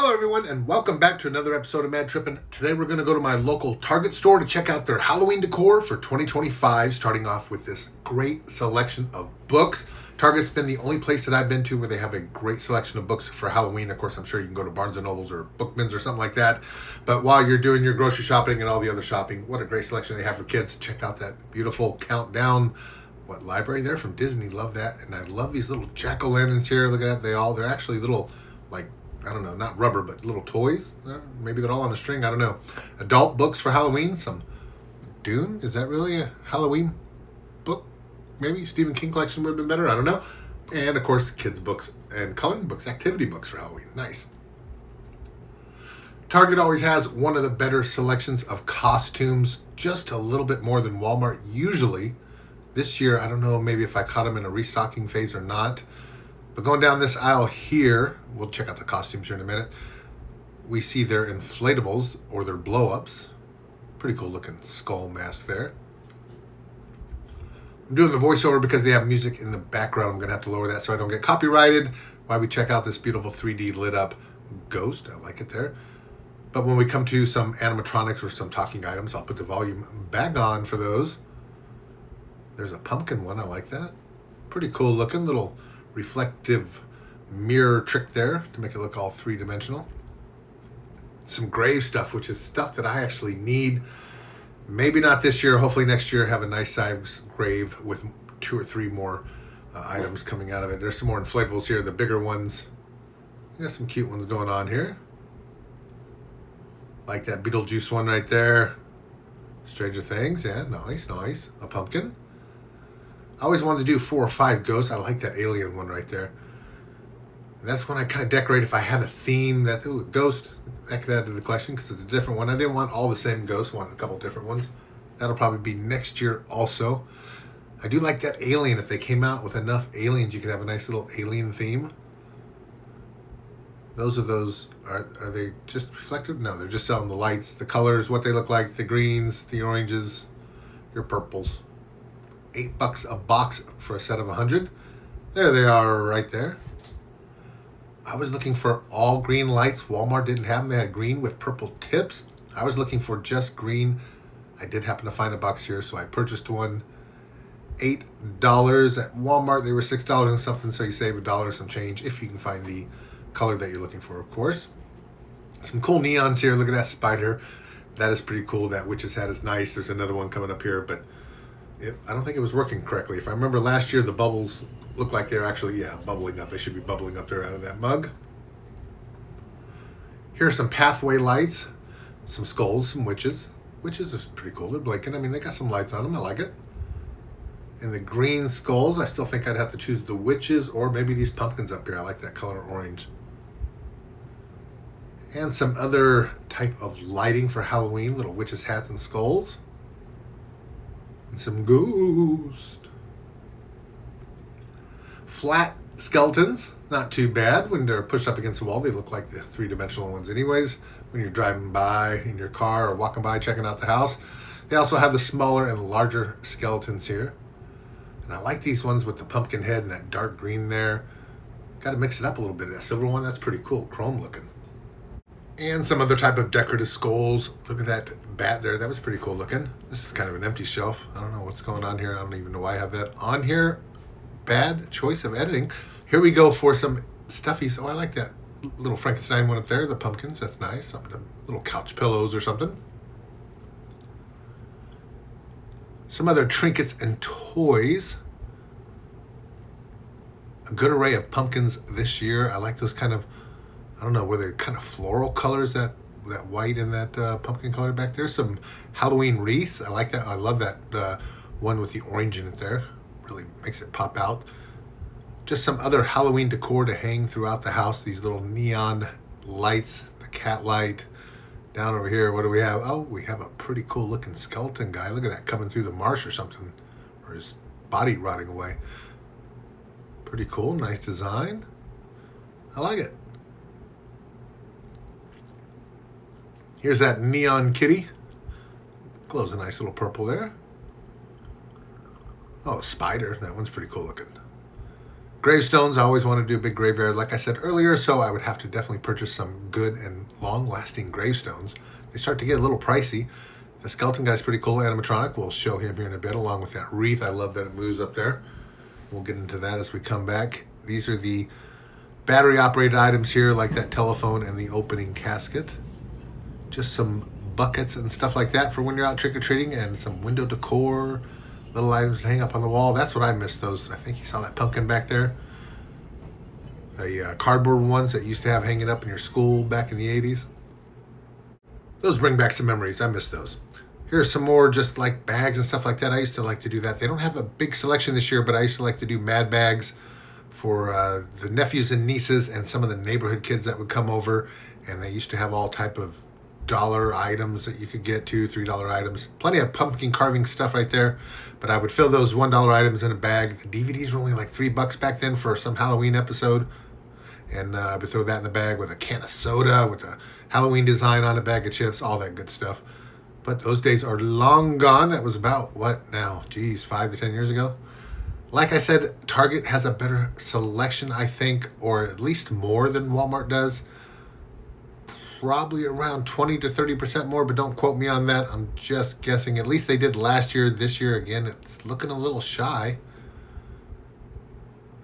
Hello everyone and welcome back to another episode of Mad Trippin'. Today we're going to go to my local Target store to check out their Halloween decor for 2025, starting off with this great selection of books. Target's been the only place that I've been to where they have a great selection of books for Halloween. Of course, I'm sure you can go to Barnes & Nobles or Bookman's or something like that. But while you're doing your grocery shopping and all the other shopping, what a great selection they have for kids. Check out that beautiful countdown library there from Disney. Love that. And I love these little jack-o'-lanterns here. Look at that. They're actually little, I don't know, not rubber, but little toys. Maybe they're all on a string. I don't know. Adult books for Halloween. Some Dune. Is that really a Halloween book? Maybe Stephen King collection would have been better. I don't know. And, of course, kids' books and coloring books, activity books for Halloween. Nice. Target always has one of the better selections of costumes, just a little bit more than Walmart usually. This year, I don't know maybe if I caught them in a restocking phase or not. But going down this aisle here, we'll check out the costumes here in a minute. We see their inflatables or their blow-ups. Pretty cool looking skull mask there. I'm doing the voiceover because they have music in the background. I'm going to have to lower that so I don't get copyrighted while we check out this beautiful 3D lit up ghost. I like it there. But when we come to some animatronics or some talking items, I'll put the volume back on for those. There's a pumpkin one. I like that. Pretty cool looking little reflective mirror trick there to make it look all three-dimensional. Some grave stuff, which is stuff that I actually need. Maybe not this year. Hopefully next year have a nice size grave with 2 or 3 more items coming out of it. There's some more inflatables here, the bigger ones. We got some cute ones going on here. Like that Beetlejuice one right there. Stranger Things, yeah, nice. A pumpkin. I always wanted to do 4 or 5 ghosts. I like that alien one right there. And that's when I kind of decorate if I had a theme that, ooh, ghost, that could add to the collection because it's a different one. I didn't want all the same ghosts. I wanted a couple different ones. That'll probably be next year also. I do like that alien. If they came out with enough aliens, you could have a nice little alien theme. Are they just reflective? No, they're just selling the lights, the colors, what they look like, the greens, the oranges, your purples. $8 a box for a set of 100. There they are right there. I was looking for all green lights. Walmart didn't have them. They had green with purple tips. I was looking for just green. I did happen to find a box here, so I purchased one. $8 at Walmart. They were $6 and something, so you save $1 some change if you can find the color that you're looking for, of course. Some cool neons here. Look at that spider. That is pretty cool. That witch's hat is nice. There's another one coming up here, but I don't think it was working correctly. If I remember last year, the bubbles looked like they're actually, bubbling up. They should be bubbling up there out of that mug. Here are some pathway lights, some skulls, some witches. Witches is pretty cool. They're blinking. I mean, they got some lights on them. I like it. And the green skulls, I still think I'd have to choose the witches or maybe these pumpkins up here. I like that color orange. And some other type of lighting for Halloween, little witches' hats and skulls. And some ghost. Flat skeletons, not too bad. When they're pushed up against the wall, they look like the 3-dimensional ones anyways. When you're driving by in your car or walking by checking out the house. They also have the smaller and larger skeletons here. And I like these ones with the pumpkin head and that dark green there. Got to mix it up a little bit. That silver one, that's pretty cool, chrome looking. And some other type of decorative skulls. Look at that bat there. That was pretty cool looking. This is kind of an empty shelf. I don't know what's going on here. I don't even know why I have that on here. Bad choice of editing. Here we go for some stuffies. Oh, I like that little Frankenstein one up there. The pumpkins. That's nice. Some little couch pillows or something. Some other trinkets and toys. A good array of pumpkins this year. I like those kind of, I don't know, were they kind of floral colors, that white and that pumpkin color back there. Some Halloween wreaths. I like that. I love that one with the orange in it there. Really makes it pop out. Just some other Halloween decor to hang throughout the house. These little neon lights, the cat light. Down over here, what do we have? Oh, we have a pretty cool looking skeleton guy. Look at that coming through the marsh or something. Or his body rotting away. Pretty cool. Nice design. I like it. Here's that neon kitty. Glows a nice little purple there. Oh, a spider. That one's pretty cool looking. Gravestones, I always want to do a big graveyard, like I said earlier, so I would have to definitely purchase some good and long-lasting gravestones. They start to get a little pricey. The skeleton guy's pretty cool, animatronic. We'll show him here in a bit, along with that wreath. I love that it moves up there. We'll get into that as we come back. These are the battery-operated items here, like that telephone and the opening casket. Just some buckets and stuff like that for when you're out trick-or-treating, and some window decor, little items to hang up on the wall. That's what I miss, those. I think you saw that pumpkin back there. The cardboard ones that you used to have hanging up in your school back in the 80s. Those bring back some memories. I miss those. Here's some more just like bags and stuff like that. I used to like to do that. They don't have a big selection this year, but I used to like to do mad bags for the nephews and nieces and some of the neighborhood kids that would come over. And they used to have all type of dollar items that you could get, $2, $3 items. Plenty of pumpkin carving stuff right there. But I would fill those $1 items in a bag. The DVDs were only like $3 back then for some Halloween episode. And I would throw that in the bag with a can of soda, with a Halloween design on a bag of chips, all that good stuff. But those days are long gone. That was about, what now? Geez, 5 to 10 years ago. Like I said, Target has a better selection, I think, or at least more than Walmart does. Probably around 20 to 30% more, but don't quote me on that. I'm just guessing. At least they did last year. This year, again, it's looking a little shy.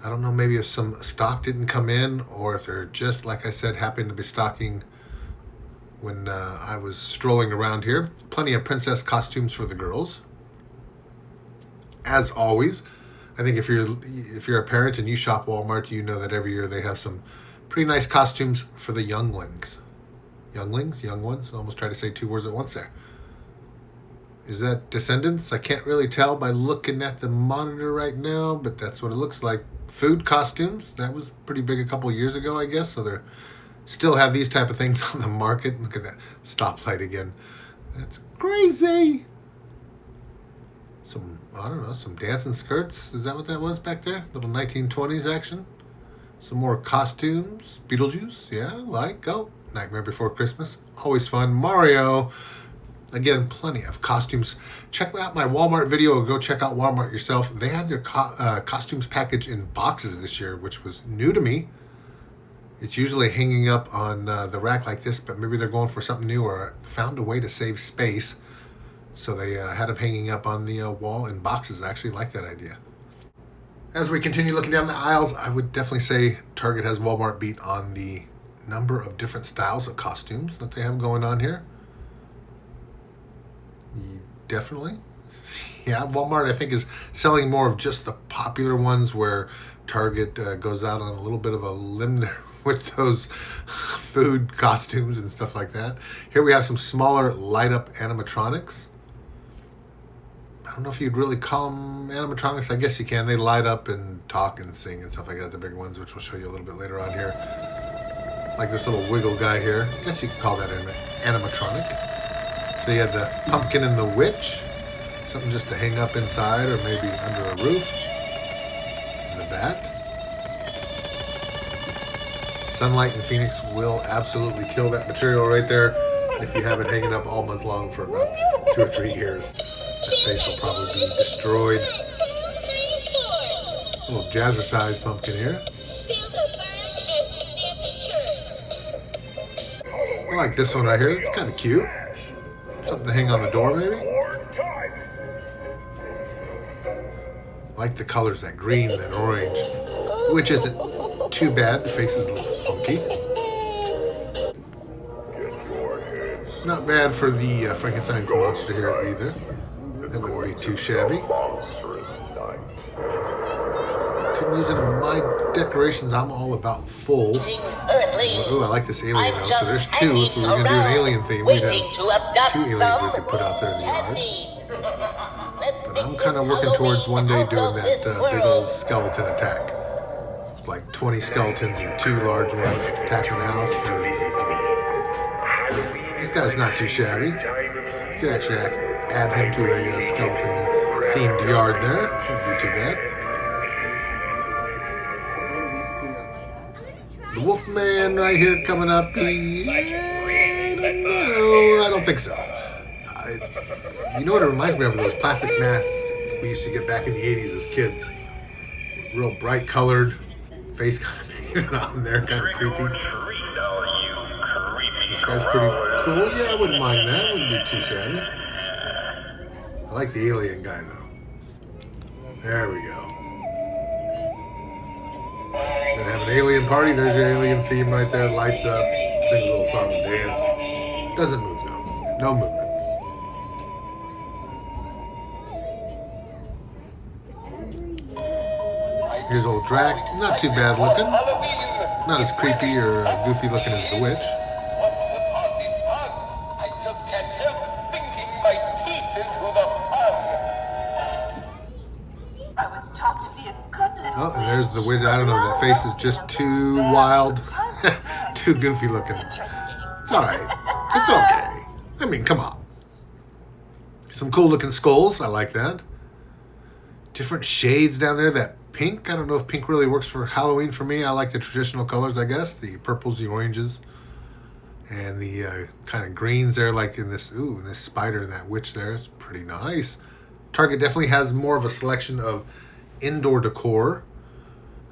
I don't know, maybe if some stock didn't come in, or if they're just, like I said, happened to be stocking when I was strolling around here. Plenty of princess costumes for the girls. As always, I think if you're a parent and you shop Walmart, you know that every year they have some pretty nice costumes for the younglings. Younglings? Young ones? I almost tried to say 2 words at once there. Is that Descendants? I can't really tell by looking at the monitor right now, but that's what it looks like. Food costumes. That was pretty big a couple years ago, I guess. So they're still have these type of things on the market. Look at that stoplight again. That's crazy. Some, I don't know, some dancing skirts. Is that what that was back there? Little 1920s action. Some more costumes. Beetlejuice. Yeah, like, oh, Nightmare Before Christmas. Always fun. Mario. Again, plenty of costumes. Check out my Walmart video, or go check out Walmart yourself. They had their costumes package in boxes this year, which was new to me. It's usually hanging up on the rack like this, but maybe they're going for something new or found a way to save space. So they had them hanging up on the wall in boxes. I actually like that idea. As we continue looking down the aisles, I would definitely say Target has Walmart beat on the number of different styles of costumes that they have going on here. Definitely. Yeah, Walmart, I think, is selling more of just the popular ones, where Target goes out on a little bit of a limb there with those food costumes and stuff like that. Here we have some smaller light-up animatronics. I don't know if you'd really call them animatronics. I guess you can. They light up and talk and sing and stuff like that, the bigger ones, which we'll show you a little bit later on here. Like this little wiggle guy here. I guess you could call that animatronic. So you had the pumpkin and the witch, something just to hang up inside or maybe under a roof. And the bat. Sunlight and Phoenix will absolutely kill that material right there. If you have it hanging up all month long for about 2 or 3 years, that face will probably be destroyed. A little jazzercise pumpkin here. I like this one right here. It's kind of cute. Something to hang on the door, maybe? I like the colors, that green and that orange, which isn't too bad. The face is a little funky. Not bad for the Frankenstein's monster here either. That wouldn't be too shabby. Couldn't use it in my decorations. I'm all about full. Ooh, I like this alien though. So there's 2. If we were going to do an alien theme, we'd have 2 aliens we could put out there in the yard. But I'm kind of working towards one day doing that big old skeleton attack. Like 20 skeletons and 2 large ones attacking the house. This guy's not too shabby. You could actually add him to a skeleton-themed yard there. Wouldn't be too bad. The Wolfman right here coming up. I don't know. I don't think so. You know what it reminds me of? Those plastic masks we used to get back in the 80s as kids. Real bright colored. face kind of painted on there, kind of creepy. This guy's pretty cool. Yeah, I wouldn't mind that. Wouldn't be too shabby. I like the alien guy though. There we go. Gonna have an alien party. There's your alien theme right there. Lights up. Sings a little song and dance. Doesn't move though. No movement. Here's old Drac. Not too bad looking. Not as creepy or goofy looking as the witch. Oh, and there's the witch. I don't know. That face is just too wild. Too goofy looking. It's alright. It's okay. I mean, come on. Some cool looking skulls. I like that. Different shades down there. That pink. I don't know if pink really works for Halloween for me. I like the traditional colors, I guess. The purples, the oranges, and the kind of greens there, like in this, in this spider and that witch there. It's pretty nice. Target definitely has more of a selection of indoor decor,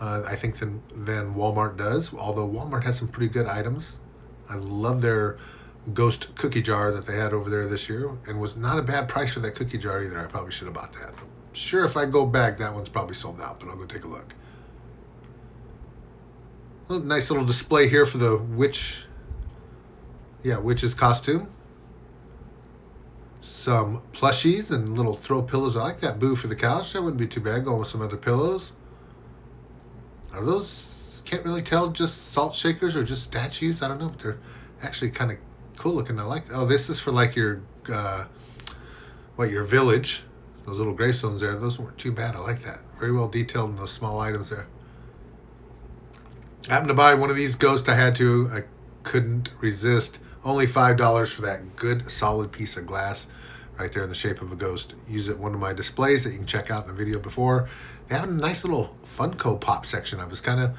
I think, than Walmart does. Although Walmart has some pretty good items. I love their ghost cookie jar that they had over there this year, and was not a bad price for that cookie jar either. I probably should have bought that. Sure, if I go back, that one's probably sold out, but I'll go take a look. Nice little display here for the witch. Yeah, witch's costume. Some plushies and little throw pillows. I like that boo for the couch. That wouldn't be too bad. Going with some other pillows. Are those, can't really tell, just salt shakers or just statues? I don't know, but they're actually kind of cool looking. I like, oh, this is for like your, your village. Those little gravestones there, those weren't too bad. I like that. Very well detailed in those small items there. I happened to buy one of these ghosts. I had to. I couldn't resist. Only $5 for that good solid piece of glass right there in the shape of a ghost. Use it in one of my displays that you can check out in the video before. They have a nice little Funko Pop section. I was kind of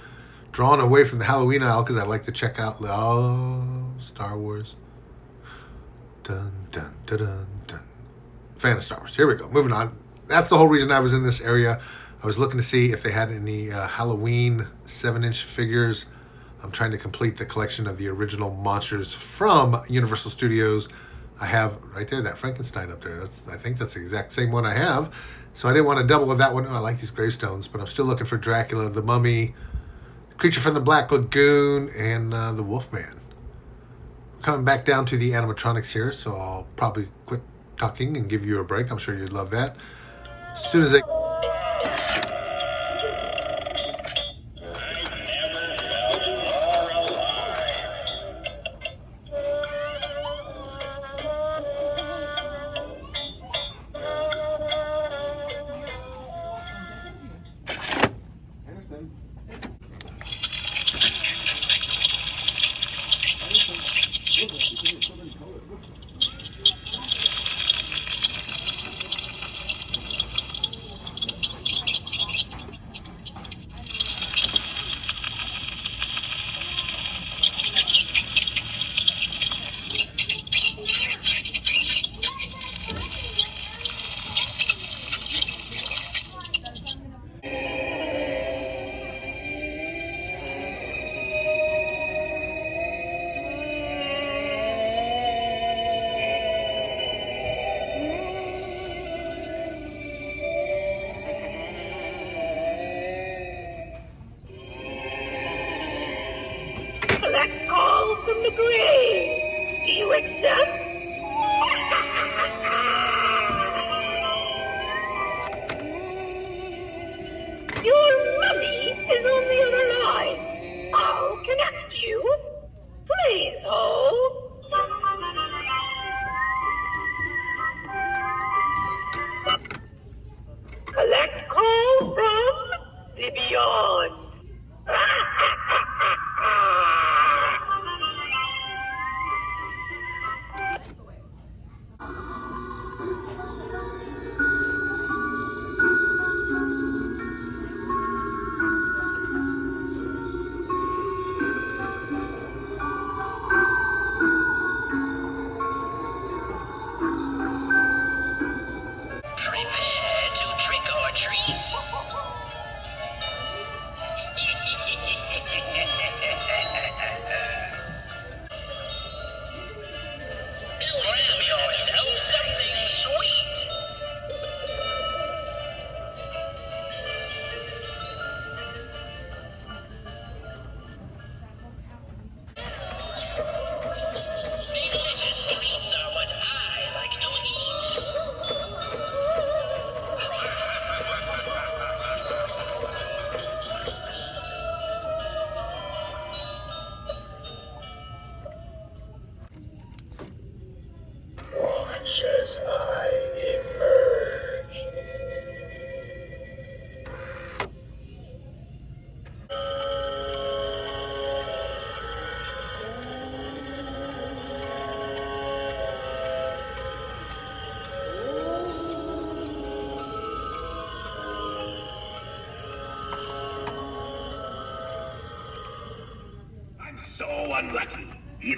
drawn away from the Halloween aisle because I like to check out Star Wars. Dun, dun, dun, dun, dun. Fan of Star Wars. Here we go. Moving on. That's the whole reason I was in this area. I was looking to see if they had any Halloween 7-inch figures. I'm trying to complete the collection of the original monsters from Universal Studios. I have right there that Frankenstein up there. I think that's the exact same one I have. So I didn't want to double with that one. Oh, I like these gravestones, but I'm still looking for Dracula, the Mummy, Creature from the Black Lagoon, and the Wolfman. Coming back down to the animatronics here, so I'll probably quit talking and give you a break. I'm sure you'd love that. As soon as I... Collect calls from the grave. Do you accept? Your mummy is on the other line. I'll connect you. Please hold. Collect call from the beyond.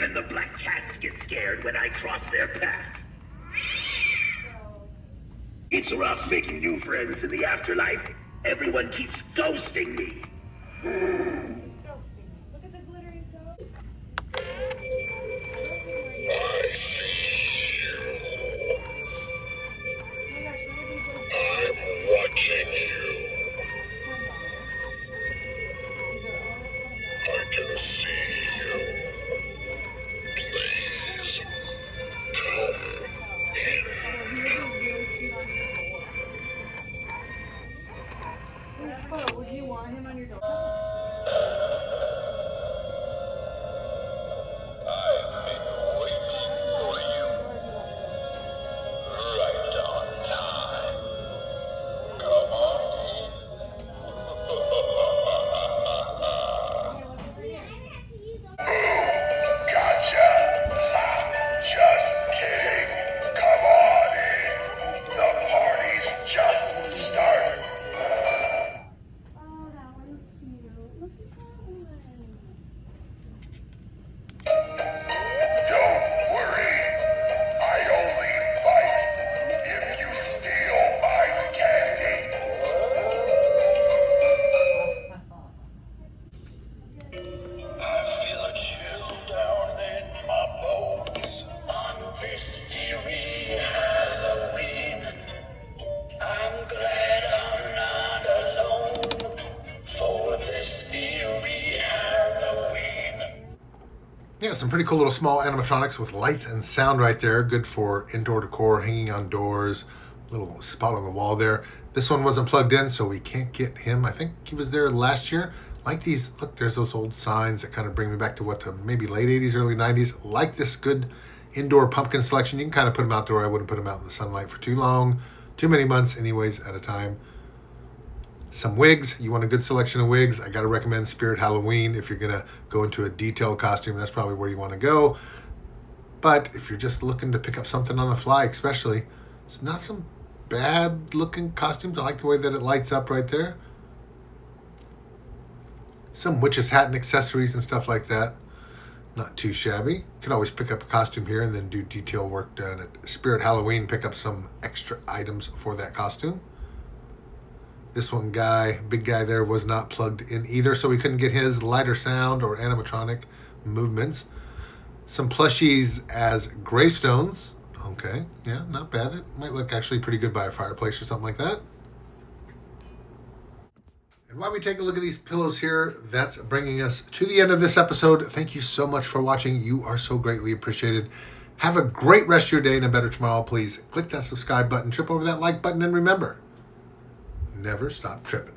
Even the black cats get scared when I cross their path. It's rough making new friends in the afterlife. Everyone keeps ghosting me. Look at the glittering ghost. I see you. I'm watching you. I can see you. Please come in. Would you want him on your door? I've been waiting for you. Right on time. Come on in. Gotcha. Just kidding. Come on in. The party's just started. Oh, that one's cute. Look at that one. Don't worry. I only bite if you steal my candy. I feel a chill down in my bones on this eerie Halloween. I'm glad I'm not alone for this eerie Halloween. Yeah, some pretty cool little small animatronics with lights and sound right there. Good for indoor decor, hanging on doors, little spot on the wall there. This one wasn't plugged in, so we can't get him. I think he was there last year. Like these, look, there's those old signs that kind of bring me back to what, the maybe late 80s, early 90s. Like this good indoor pumpkin selection. You can kind of put them outdoor. I wouldn't put them out in the sunlight for too long, too many months anyways at a time. Some wigs. You want a good selection of wigs. I got to recommend Spirit Halloween. If you're going to go into a detailed costume, that's probably where you want to go. But if you're just looking to pick up something on the fly, especially, it's not some bad looking costumes. I like the way that it lights up right there. Some witch's hat and accessories and stuff like that. Not too shabby. You could always pick up a costume here and then do detail work done at Spirit Halloween. Pick up some extra items for that costume. This one guy, big guy there, was not plugged in either, so we couldn't get his lighter sound or animatronic movements. Some plushies as gravestones. Okay, yeah, not bad. It might look actually pretty good by a fireplace or something like that. And while we take a look at these pillows here, that's bringing us to the end of this episode. Thank you so much for watching. You are so greatly appreciated. Have a great rest of your day and a better tomorrow. Please click that subscribe button, trip over that like button, and remember, never stop tripping.